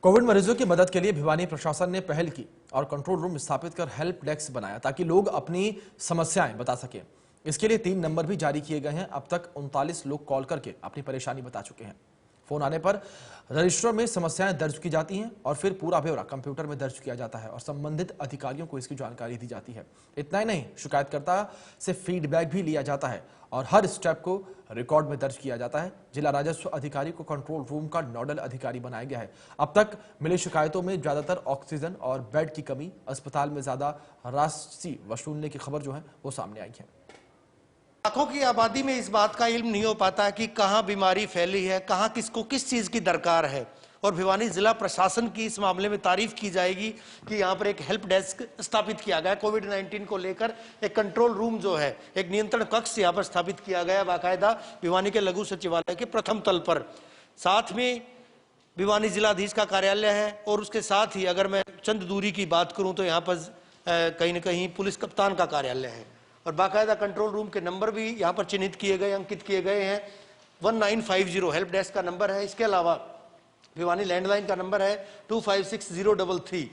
Covid मरीजों की मदद के लिए भिवानी प्रशासन ने पहल की और कंट्रोल रूम स्थापित कर हेल्प डेस्क बनाया ताकि लोग अपनी समस्याएं बता सकें। इसके लिए 3 नंबर भी जारी किए गए हैं। अब तक 39 लोग कॉल करके अपनी परेशानी बता चुके हैं। फोन आने पर रजिस्टर में समस्याएं दर्ज की जाती हैं और फिर पूरा ब्यौरा कंप्यूटर में दर्ज किया जाता है और संबंधित अधिकारियों को इसकी जानकारी दी जाती है। इतना ही नहीं, शिकायतकर्ता से फीडबैक भी लिया जाता है और हर स्टेप को रिकॉर्ड में दर्ज किया जाता है। जिला राजस्व अधिकारी को कंट्रोल रूम का नोडल अधिकारी बनाया गया है। अब तक मिली शिकायतों में ज्यादातर ऑक्सीजन और बेड की कमी, अस्पताल में ज्यादा राशि वसूलने की खबर जो है वो सामने आई है। लाखों की आबादी में इस बात का इल्म नहीं हो पाता कि कहां बीमारी फैली है, कहां किसको किस चीज की दरकार है। और भिवानी जिला प्रशासन की इस मामले में तारीफ की जाएगी कि यहां पर एक हेल्प डेस्क स्थापित किया गया। कोविड-19 को लेकर एक कंट्रोल रूम जो है, एक नियंत्रण कक्ष यहां पर स्थापित किया गया बाकायदा भिवानी के लघु सचिवालय के प्रथम तल पर। साथ में भिवानी जिलाधीश का कार्यालय है और उसके साथ ही अगर मैं चंद दूरी की बात करूं तो यहाँ पर कहीं ना कहीं पुलिस कप्तान का कार्यालय है और बाकायदा कंट्रोल रूम के नंबर भी यहाँ पर चिन्हित किए गए, अंकित किए गए हैं। 1950 हेल्प डेस्क का नंबर है। इसके अलावा भिवानी लैंडलाइन का नंबर है 256033।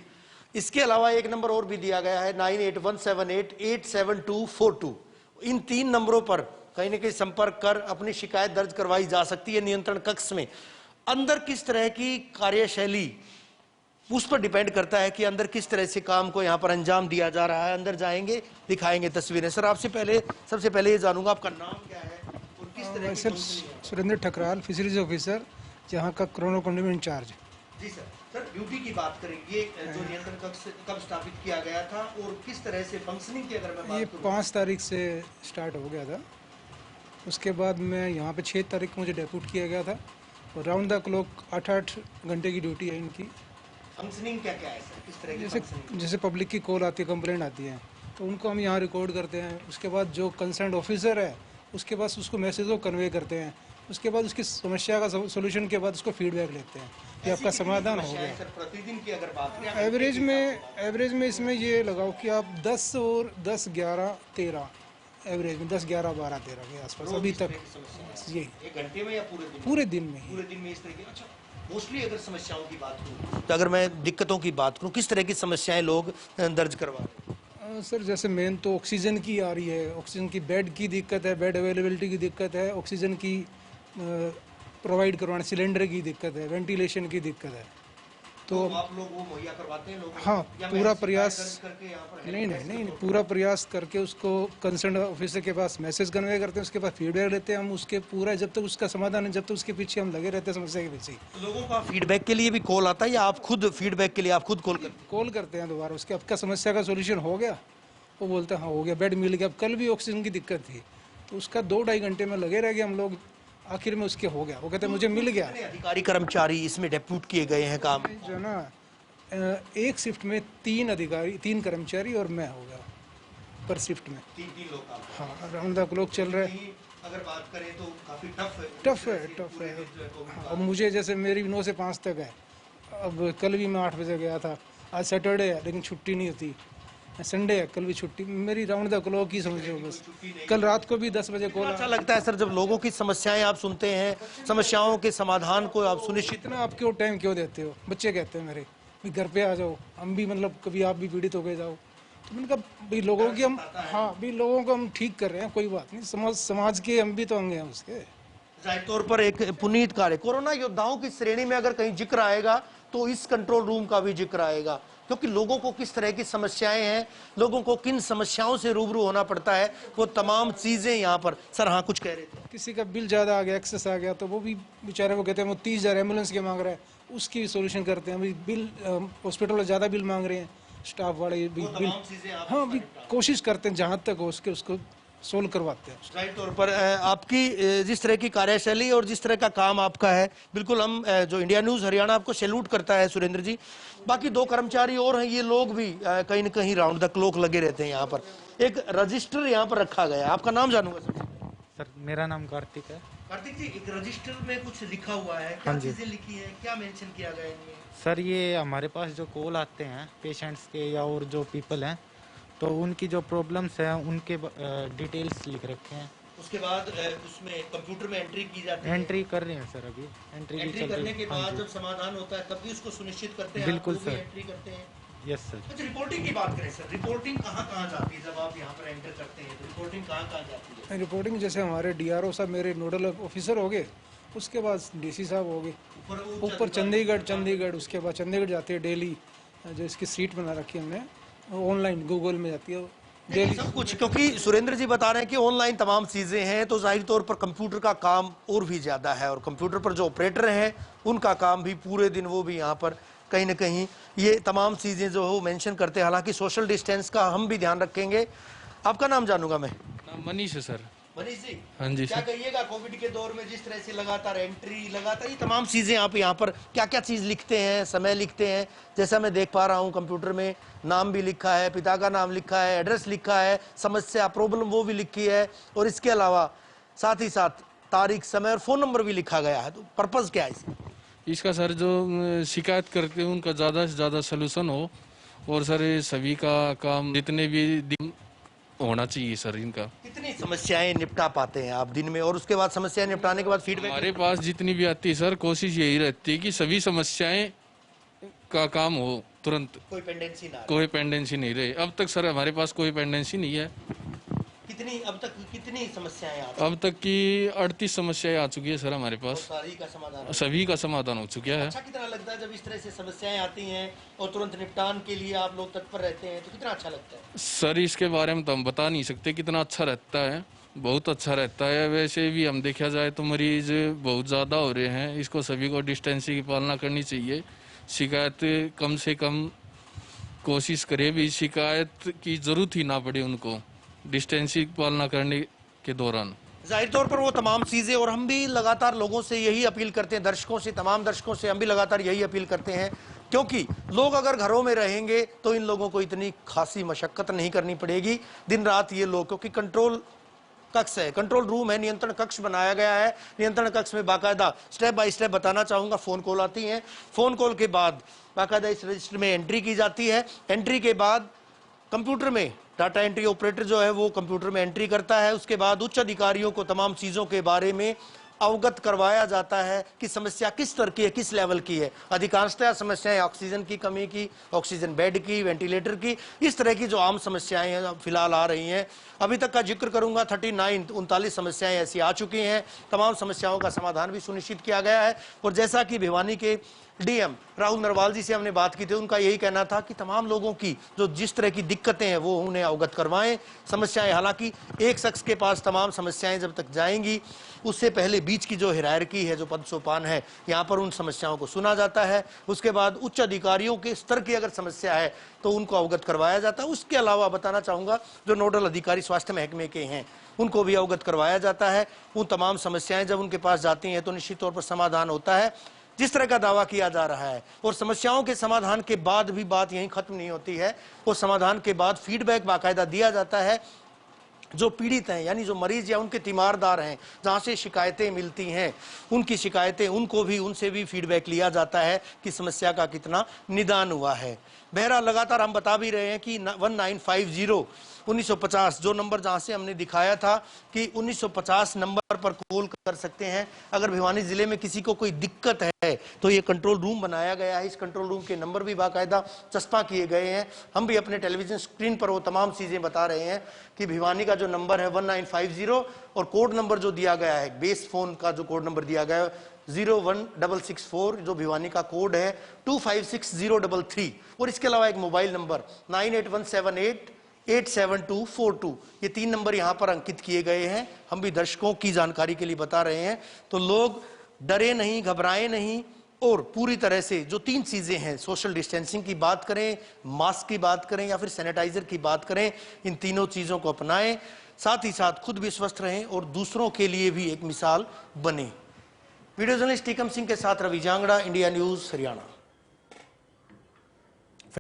इसके अलावा एक नंबर और भी दिया गया है 9817887242। इन 3 नंबरों पर कहीं ना कहीं संपर्क कर अपनी शिकायत दर्ज करवाई जा सकती है। नियंत्रण कक्ष में अंदर किस तरह की कार्यशैली, उस पर डिपेंड करता है कि अंदर किस तरह से काम को यहाँ पर अंजाम दिया जा रहा है। अंदर जाएंगे, दिखाएंगे तस्वीरें। सर, आपसे सबसे पहले ये जानूंगा आपका नाम क्या है और किस तरह की sir, Surendra Thakral, fisheries officer, जहाँ का कोरोना कंट्रोल इंचार्ज। जी सर। सर, ड्यूटी की बात करेंगे, जो नियंत्रण कक्ष कब स्थापित किया गया था और किस तरह से फंक्शनिंग की अगर मैं बात करूं? 5 तारीख से स्टार्ट हो गया था। उसके बाद में यहाँ पे 6 तारीख को मुझे डेप्यूट किया गया था और राउंड द क्लॉक 8-8 घंटे की ड्यूटी है इनकी। फंक्शनिंग क्या क्या है सर, किस तरह की? जैसे पब्लिक की कॉल आती है, कंप्लेंट आती है, तो उनको हम यहाँ रिकॉर्ड करते हैं। उसके बाद जो कंसर्न ऑफिसर है उसके पास उसको मैसेज को कन्वे करते हैं। उसके बाद उसकी समस्या का सोल्यूशन के बाद उसको फीडबैक लेते हैं कि आपका समाधान हो गया। प्रतिदिन की अगर बात करें एवरेज में इसमें ये लगाओ कि आप 10 और 10, 11, 13 एवरेज में 10, 11, 12, 13 के आसपास अभी तक। यही एक घंटे में या पूरे दिन में? पूरे दिन में इस तरह की। अच्छा, मोस्टली अगर समस्याओं की बात करूं तो अगर मैं दिक्कतों की बात करूं, किस तरह की समस्याएं लोग दर्ज करवा रहे हैं? सर, जैसे मेन तो ऑक्सीजन की आ रही है। ऑक्सीजन की बेड की दिक्कत है, बेड अवेलेबिलिटी की दिक्कत है, ऑक्सीजन की प्रोवाइड करवाने, सिलेंडर की दिक्कत है, वेंटिलेशन की दिक्कत है। तो आप लोग वो मुहैया करवाते हैं लोगों को? हाँ, पूरा प्रयास करके यहाँ पर नहीं, पूरा प्रयास करके उसको कंसर्न ऑफिसर के पास मैसेज कन्वे करते हैं। उसके बाद फीडबैक लेते हैं हम उसके पूरा, जब तक उसका समाधान है, जब तक उसके पीछे हम लगे रहते हैं, समस्या के पीछे। लोगों का फीडबैक के लिए भी कॉल आता है या आप खुद फीडबैक के लिए आप खुद कॉल करते हैं दोबारा? उसके आपका समस्या का सोल्यूशन हो गया? वो बोलते हैं हाँ हो गया, बेड मिल गया। अब कल भी ऑक्सीजन की दिक्कत थी तो उसका 2-2.5 घंटे में लगे रह गए हम लोग। आखिर में उसके हो गया, वो कहते हैं मुझे मिल गया। अधिकारी कर्मचारी इसमें डेप्यूट किए गए हैं काम जो ना, एक शिफ्ट में 3 अधिकारी, 3 कर्मचारी और मैं हो गया पर शिफ्ट में। 3 लोग काम। हाँ, राउंड द क्लॉक चल रहा है। अगर बात करें तो काफी टफ है। हाँ, अब मुझे जैसे मेरी 9 से 5 तक है। अब कल भी मैं 8 बजे गया था। आज सैटरडे है लेकिन छुट्टी नहीं होती। संडे है, कल भी छुट्टी। मेरी राउंड द क्लॉक ही समझो बस। कल रात को भी 10 बजे कॉल। अच्छा लगता है सर जब लोगों की समस्याएं आप सुनते हैं, समस्याओं के समाधान को आप सुनिश्चित। इतना आप क्यों टाइम क्यों देते हो? बच्चे कहते हैं मेरे भी घर पे आ जाओ, हम भी मतलब कभी आप भी पीड़ित हो गए जाओ। तो मैंने कहा भाई लोगों की हम, हाँ भी लोगों को हम ठीक कर रहे हैं, कोई बात नहीं। समाज के हम भी तो अंग हैं उसके। जाहिर तौर पर एक पुनीत कार्य। कोरोना योद्धाओं की श्रेणी में अगर कहीं जिक्र आएगा तो इस कंट्रोल रूम का भी जिक्र आएगा, क्योंकि लोगों को किस तरह की समस्याएं हैं, लोगों को किन समस्याओं से रूबरू होना पड़ता है, वो तमाम चीजें यहाँ पर। सर हाँ, कुछ कह रहे थे? किसी का बिल ज़्यादा आ गया, एक्सेस आ गया, तो वो भी बेचारे को कहते हैं वो 30,000 एम्बुलेंस के मांग रहा है, उसकी सोल्यूशन करते हैं। अभी बिल हॉस्पिटल में ज़्यादा बिल मांग रहे हैं स्टाफ वाले बिल। हाँ, भी कोशिश करते हैं जहाँ तक हो उसको सोल्व करवाते हैं। जाहिर तौर पर आपकी जिस तरह की कार्यशैली और जिस तरह का काम आपका है, बिल्कुल हम जो इंडिया न्यूज़ हरियाणा आपको सैल्यूट करता है सुरेंद्र जी। बाकी 2 कर्मचारी और हैं, ये लोग भी कहीं न कहीं राउंड द क्लॉक लगे रहते हैं यहाँ पर। एक रजिस्टर यहाँ पर रखा गया है, आपका नाम जानूंगा सर? मेरा नाम कार्तिक है। कार्तिक जी, एक रजिस्टर में कुछ लिखा हुआ है, क्या चीजें लिखी है, क्या मेंशन किया गया है इनमें? सर, ये हमारे पास जो कॉल आते हैं पेशेंट्स के या और जो पीपल हैं, तो उनकी जो प्रॉब्लम्स हैं उनके डिटेल्स लिख रखे हैं। उसके बाद उसमें कंप्यूटर में एंट्री की जाती है। एंट्री कर रहे हैं सर, अभी एंट्री भी एंट्री चल करने रही के है। हाँ बाद जी, जब समाधान होता है तब भी उसको सुनिश्चित करते हैं, बिल्कुल आप वो भी सर। एंट्री करते हैं। Yes sir. अच्छा, रिपोर्टिंग की बात करें सर, रिपोर्टिंग कहाँ कहाँ जाती है जब आप यहाँ पर एंटर करते हैं, तो रिपोर्टिंग कहाँ कहाँ जाती है? रिपोर्टिंग जैसे हमारे डीआरओ साहब मेरे नोडल ऑफिसर हो गए, उसके बाद डीसी साहब हो गए, ऊपर चंडीगढ़, उसके बाद चंडीगढ़ जाती है डेली, जो इसकी सीट बना रखी है हमने, ऑनलाइन गूगल में जाती है डेली। सब कुछ, क्योंकि सुरेंद्र जी बता रहे हैं कि ऑनलाइन तमाम चीजें हैं, तो जाहिर तौर पर कंप्यूटर का काम और भी ज्यादा है, और कंप्यूटर पर जो ऑपरेटर हैं उनका काम भी पूरे दिन वो भी यहाँ पर कहीं ना कहीं ये तमाम चीजें जो है मेंशन करते हैं। हालांकि सोशल डिस्टेंस का हम भी ध्यान रखेंगे। आपका नाम जानूंगा मैं? मनीष है सर। मनीष जी, हाँ जी क्या सर। कहिएगा कोविड के दौर में जिस तरह से लगातार एंट्री, लगातार ये तमाम चीजें आप यहाँ पर क्या क्या चीज लिखते हैं, समय लिखते हैं? जैसा मैं देख पा रहा हूँ कंप्यूटर में नाम भी लिखा है, पिता का नाम लिखा है, एड्रेस लिखा है, समस्या प्रॉब्लम वो भी लिखी है, और इसके अलावा साथ ही साथ तारीख, समय और फोन नंबर भी लिखा गया है। तो पर्पज क्या है इसका? इसका सर जो शिकायत करते हैं उनका ज़्यादा से ज़्यादा सलूशन हो, और सर ये सभी का काम जितने भी दिन होना चाहिए सर इनका। कितनी समस्याएं निपटा पाते हैं आप दिन में, और उसके बाद समस्याएं निपटाने के बाद फीडबैक? हमारे पास जितनी भी आती है सर, कोशिश यही रहती है कि सभी समस्याएं का काम हो तुरंत, कोई पेंडेंसी ना रहे। कोई पेंडेंसी नहीं रहे। अब तक सर हमारे पास कोई पेंडेंसी नहीं है। कितनी अब तक कितनी समस्याएं आ चुकी अब तक की 38 समस्याएं आ चुकी है सर हमारे हैं? पास, सारी का समाधान हो? सभी का समाधान हो चुका है। अच्छा कितना लगता है जब इस तरह से समस्याएं आती हैं और तुरंत निपटान के लिए आप लोग तत्पर रहते हैं, तो कितना अच्छा लगता है? सर इसके बारे में तो हम बता नहीं सकते कितना अच्छा रहता है, बहुत अच्छा रहता है। वैसे भी हम देखा जाए तो मरीज बहुत ज़्यादा हो रहे हैं, इसको सभी को डिस्टेंसिंग की पालना करनी चाहिए। शिकायत कम से कम कोशिश करे भी शिकायत की ज़रूरत ही ना पड़े उनको डिस्टेंसिंग पालना करने के दौरान। जाहिर तौर पर वो तमाम चीज़ें, और हम भी लगातार लोगों से यही अपील करते हैं, दर्शकों से, तमाम दर्शकों से हम भी लगातार यही अपील करते हैं, क्योंकि लोग अगर घरों में रहेंगे तो इन लोगों को इतनी खासी मशक्कत नहीं करनी पड़ेगी दिन रात। ये लोग, क्योंकि कंट्रोल कक्ष है, कंट्रोल रूम है, नियंत्रण कक्ष बनाया गया है। नियंत्रण कक्ष में बाकायदा स्टेप बाय स्टेप बताना चाहूँगा, फ़ोन कॉल आती हैं, फ़ोन कॉल के बाद बाकायदा इस रजिस्टर में एंट्री की जाती है। एंट्री के बाद कंप्यूटर में डाटा एंट्री ऑपरेटर जो है वो कंप्यूटर में एंट्री करता है। उसके बाद उच्च अधिकारियों को तमाम चीज़ों के बारे में अवगत करवाया जाता है कि समस्या किस स्तर की है, किस लेवल की है। अधिकांशतः समस्याएं ऑक्सीजन की कमी की, ऑक्सीजन बेड की, वेंटिलेटर की, इस तरह की जो आम समस्याएं हैं फिलहाल आ रही हैं। अभी तक का जिक्र करूंगा, 39 समस्याएं ऐसी आ चुकी हैं। तमाम समस्याओं का समाधान भी सुनिश्चित किया गया है। और जैसा कि भिवानी के डीएम राहुल नरवाल जी से हमने बात की थी, उनका यही कहना था कि तमाम लोगों की जो जिस तरह की दिक्कतें हैं वो उन्हें अवगत करवाएं। समस्याएं, हालांकि एक शख्स के पास तमाम समस्याएं जब तक जाएंगी, उससे पहले बीच की जो हिरारकी है, जो पद सोपान है, यहाँ पर उन समस्याओं को सुना जाता है। उसके बाद उच्च अधिकारियों के स्तर की अगर समस्या है तो उनको अवगत करवाया जाता है। उसके अलावा बताना चाहूँगा, जो नोडल अधिकारी स्वास्थ्य महकमे के हैं उनको भी अवगत करवाया जाता है। उन तमाम समस्याएं जब उनके पास जाती हैं तो निश्चित तौर पर समाधान होता है जिस तरह का दावा किया जा रहा है। और समस्याओं के समाधान के बाद भी बात यहीं खत्म नहीं होती है, और समाधान के बाद फीडबैक बाकायदा दिया जाता है। जो पीड़ित हैं, यानी जो मरीज या उनके तीमारदार हैं, जहाँ से शिकायतें मिलती हैं, उनकी शिकायतें, उनसे भी फीडबैक लिया जाता है कि समस्या का कितना निदान हुआ है। बहरहाल लगातार हम बता भी रहे हैं कि 1950 1950 जो नंबर जहाँ से हमने दिखाया था कि 1950 नंबर पर कॉल कर सकते हैं। अगर भिवानी जिले में किसी को कोई दिक्कत है तो ये कंट्रोल रूम बनाया गया है। इस कंट्रोल रूम के नंबर भी बाकायदा चस्पा किए गए हैं। हम भी अपने टेलीविजन स्क्रीन पर वो तमाम चीज़ें बता रहे हैं कि भिवानी का जो नंबर है 1950, और कोड नंबर जो दिया गया है, बेस फोन का जो कोड नंबर दिया गया है 01664, जो भिवानी का कोड है 256033, और इसके अलावा एक मोबाइल नंबर 9817887242। ये 3 नंबर यहाँ पर अंकित किए गए हैं। हम भी दर्शकों की जानकारी के लिए बता रहे हैं, तो लोग डरे नहीं, घबराएं नहीं, और पूरी तरह से जो 3 चीजें हैं, सोशल डिस्टेंसिंग की बात करें, मास्क की बात करें या फिर सैनिटाइजर की बात करें, इन तीनों चीजों को अपनाएं। साथ ही साथ खुद भी स्वस्थ रहें और दूसरों के लिए भी एक मिसाल बने। वीडियो जर्नलिस्ट टीकम सिंह के साथ रवि जांगड़ा, इंडिया न्यूज, हरियाणा।